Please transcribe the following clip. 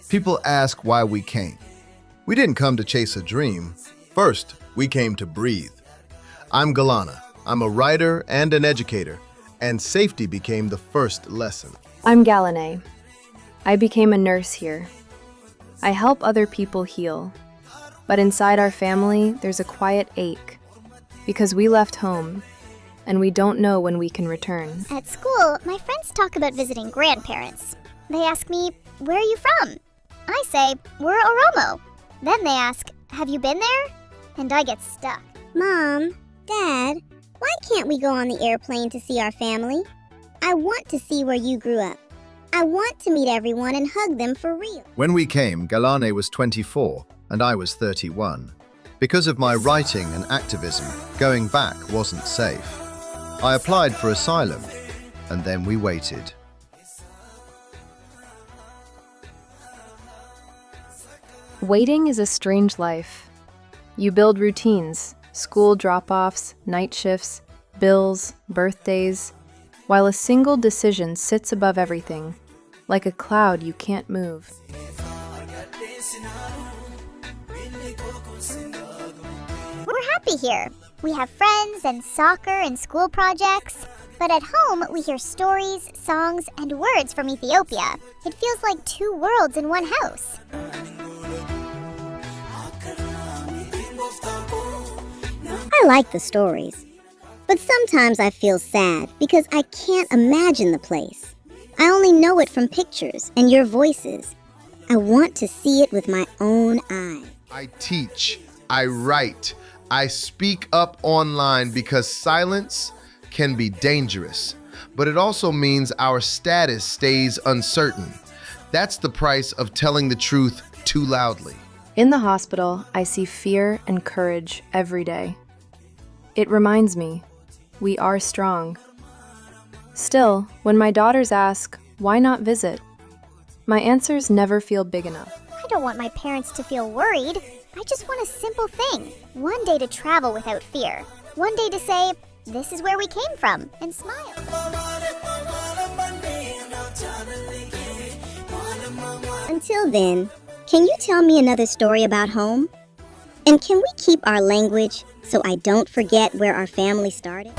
People ask why we came. We didn't come to chase a dream. First, we came to breathe. I'm Galana. I'm a writer and an educator, and safety became the first lesson. I'm Galane. I became a nurse here. I help other people heal. But inside our family, there's a quiet ache. Because we left home, and we don't know when we can return. At school, my friends talk about visiting grandparents. They ask me, "Where are you from?" I say, "We're Oromo." Then they ask, "Have you been there?" And I get stuck. Mom, Dad, why can't we go on the airplane to see our family? I want to see where you grew up. I want to meet everyone and hug them for real. When we came, Galane was 24 and I was 31. Because of my writing and activism, going back wasn't safe. I applied for asylum, and then we waited. Waiting is a strange life. You build routines, school drop-offs, night shifts, bills, birthdays, while a single decision sits above everything, like a cloud you can't move. We're happy here. We have friends and soccer and school projects. But at home, we hear stories, songs, and words from Ethiopia. It feels like two worlds in one house. I like the stories, but sometimes I feel sad because I can't imagine the place. I only know it from pictures and your voices. I want to see it with my own eyes. I teach, I write, I speak up online because silence can be dangerous, but it also means our status stays uncertain. That's the price of telling the truth too loudly. In the hospital, I see fear and courage every day. It reminds me, we are strong. Still, when my daughters ask, why not visit? My answers never feel big enough. I don't want my parents to feel worried. I just want a simple thing. One day to travel without fear. One day to say, "This is where we came from," and smile. Until then, can you tell me another story about home? And can we keep our language so I don't forget where our family started?